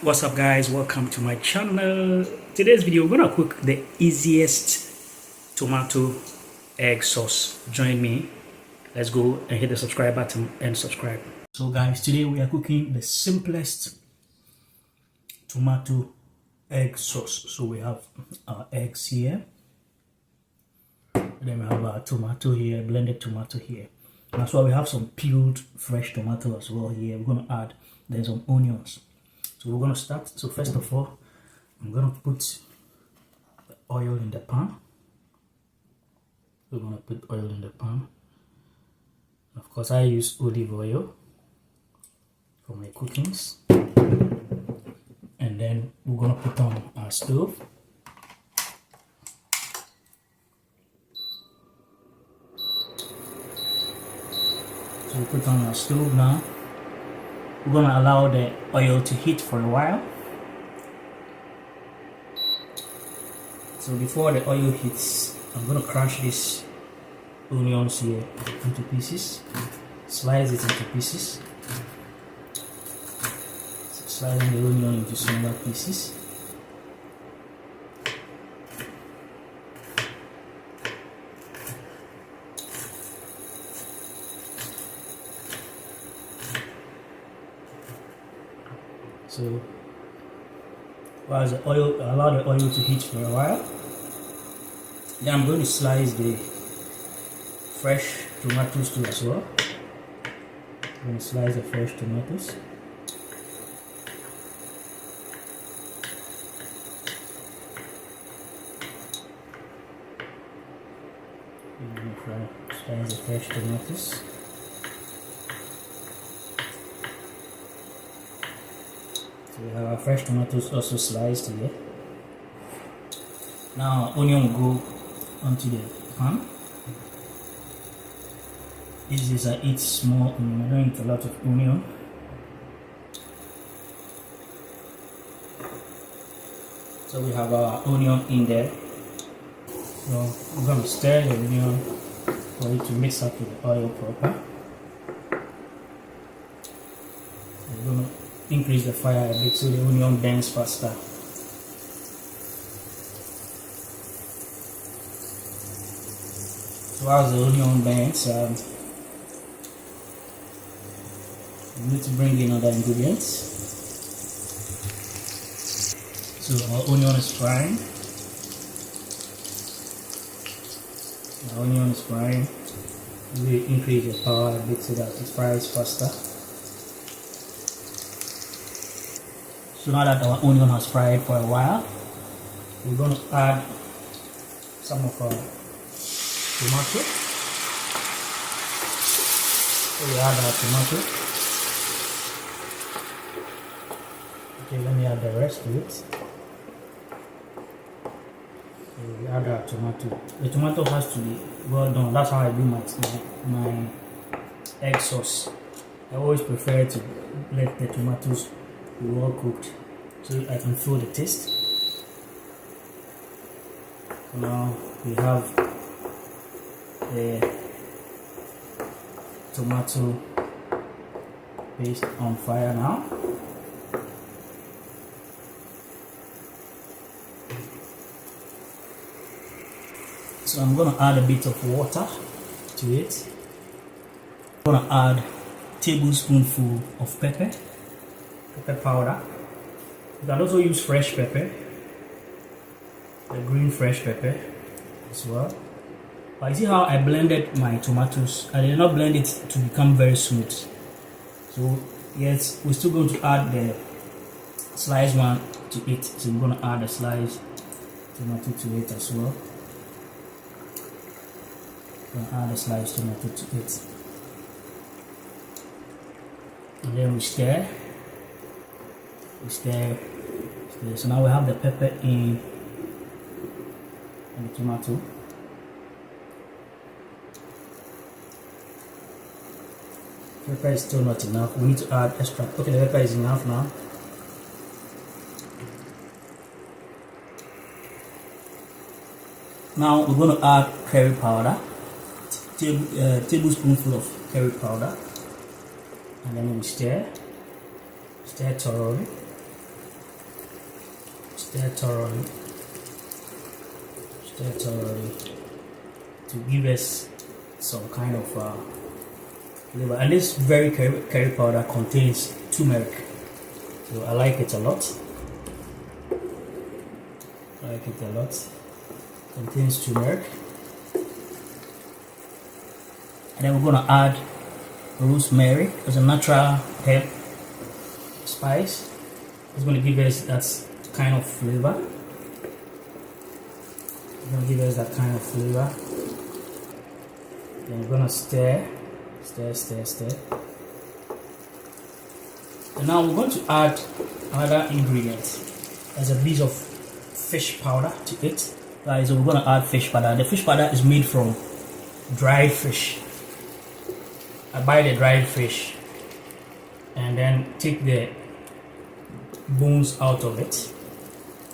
What's up, guys? Welcome to my channel. Today's video, we're gonna cook the easiest tomato egg sauce. Join me. Let's go and hit the subscribe button and subscribe. So guys, today we are cooking the simplest tomato egg sauce. So we have our eggs here, then we have our tomato here, blended tomato here. And as well, we have some peeled fresh tomato as well here. We're gonna add then some onions. So we're going to start. So first of all, I'm going to put the oil in the pan. We're going to put oil in the pan. Of course, I use olive oil for my cookings. And then we're going to put on our stove. So we put on our stove now. We're going to allow the oil to heat for a while. So before the oil heats, I'm going to crush these onions here into pieces. Slice it into pieces. So slicing the onion into smaller pieces. So while allow the oil to heat for a while, then I'm going to slice the fresh tomatoes too as well. I'm going to slice the fresh tomatoes. I'm going to slice the fresh tomatoes. We have our fresh tomatoes also sliced here. Now onion will go onto the pan. This is I eat small onion. I don't eat a lot of onion. So we have our onion in there. So we're going to stir the onion for it to mix up with the oil proper. We're going to increase the fire a bit so the onion burns faster. So as the onion burns, we need to bring in other ingredients. So our onion is frying. Our onion is frying. We increase the power a bit so that it fries faster. So now that our onion has fried for a while, we're going to add some of our tomato. So we add our tomato. Okay, let me add the rest to it. So we add our tomato. The tomato has to be well done. That's how I do my egg sauce. I always prefer to let the tomatoes be well cooked so I can feel the taste. Now we have the tomato paste on fire now. So I'm going to add a bit of water to it. I'm going to add a tablespoonful of pepper powder. You can also use fresh pepper, the green fresh pepper as well. But you see how I blended my tomatoes? I did not blend it to become very smooth. So yes, we're still going to add the sliced one to it. So we're going to add a sliced tomato to it as well. We're going to add a sliced tomato to it. And then we stir. So now we have the pepper in and the tomato. Pepper is still not enough. We need to add extra. Okay, the pepper is enough now. Now we're going to add curry powder, tablespoonful of curry powder, and then we stir thoroughly. Stir thoroughly. Stir thoroughly to give us some kind of flavor. And this very curry powder contains turmeric, so I like it a lot. I like it a lot. Contains turmeric. And then we're gonna add rosemary as a natural herb spice. It's gonna give us that kind of flavor. It's gonna give us that kind of flavor. Then we're gonna stir. And now we're going to add another ingredient. There's a bit of fish powder to it. Right, so we're gonna add fish powder. The fish powder is made from dried fish. I buy the dried fish and then take the bones out of it,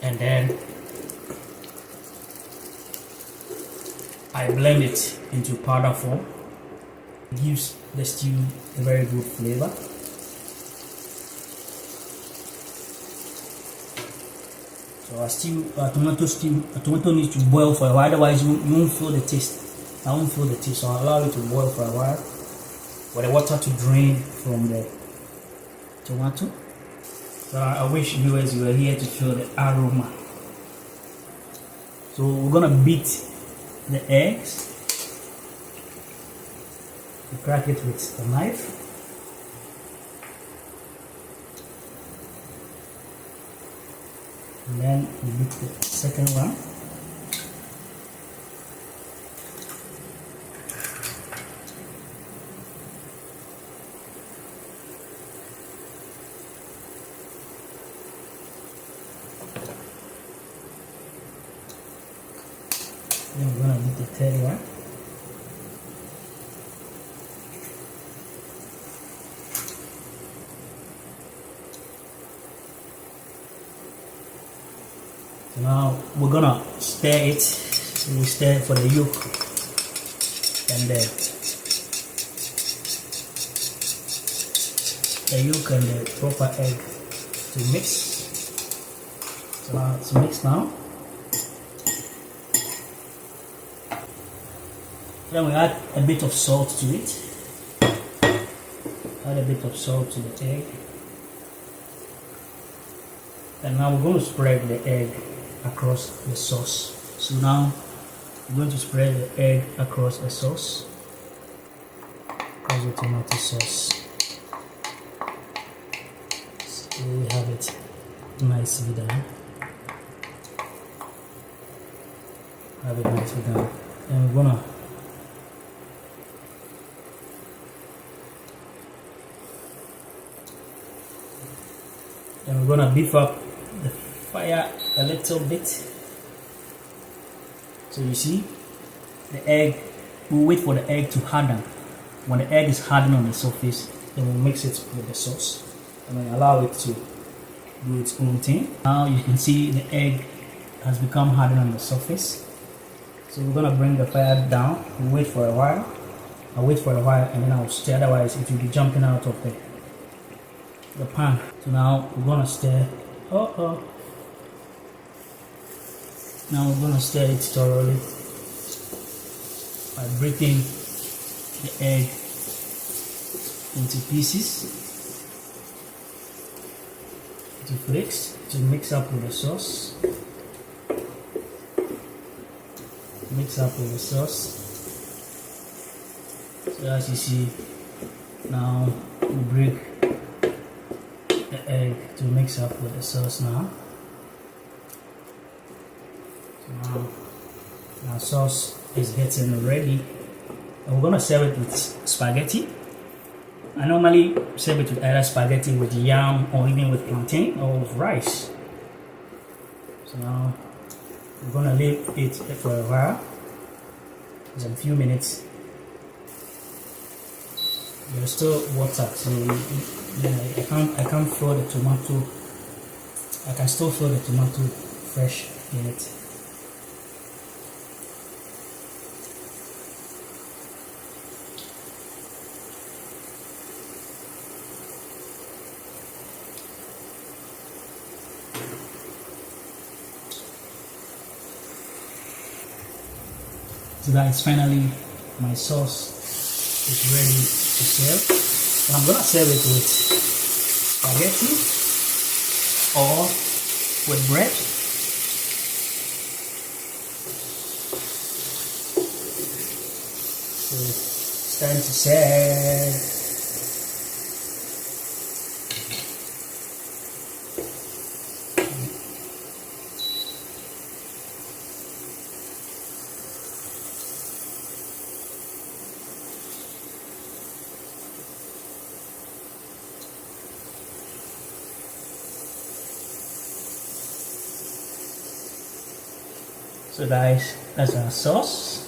and then I blend it into powder form. It gives the stew a very good flavor. So tomato needs to boil for a while, otherwise you won't feel the taste. I won't feel the taste, so I'll allow it to boil for a while for the water to drain from the tomato. So I wish viewers you were here to feel the aroma. So we're gonna beat the eggs. We crack it with a knife. And then we beat the second one. Then we're gonna beat the third one. So now we're gonna stir it. So we stir for the yolk and the proper egg to mix. So now it's mixed now. Then we add a bit of salt to it. Add a bit of salt to the egg. And now we're going to spread the egg across the sauce. So now we're going to spread the egg across the sauce, across the tomato sauce. So we have it nicely done. Have it nicely done. And we're gonna beef up the fire a little bit. So you see the egg, we'll wait for the egg to harden. When the egg is hardened on the surface, then we'll mix it with the sauce and then allow it to do its own thing. Now you can see the egg has become hardened on the surface. So we're gonna bring the fire down. We'll wait for a while. I'll wait for a while and then I'll stir, otherwise it will be jumping out of the pan. So now we're gonna stir. Now we're gonna stir it thoroughly by breaking the egg into pieces, into flakes, to mix up with the sauce. Mix up with the sauce. So as you see, now we break the egg to mix up with the sauce now. So now our sauce is getting ready, and we're gonna serve it with spaghetti. I normally serve it with either spaghetti with yam or even with plantain or with rice. So now we're gonna leave it for a while, just a few minutes. There's still water, so I can't feel the tomato. I can still feel the tomato fresh in it. So guys, finally my sauce is ready to serve. So I'm gonna serve it with spaghetti or with bread. So it's time to serve. So guys, that's our sauce.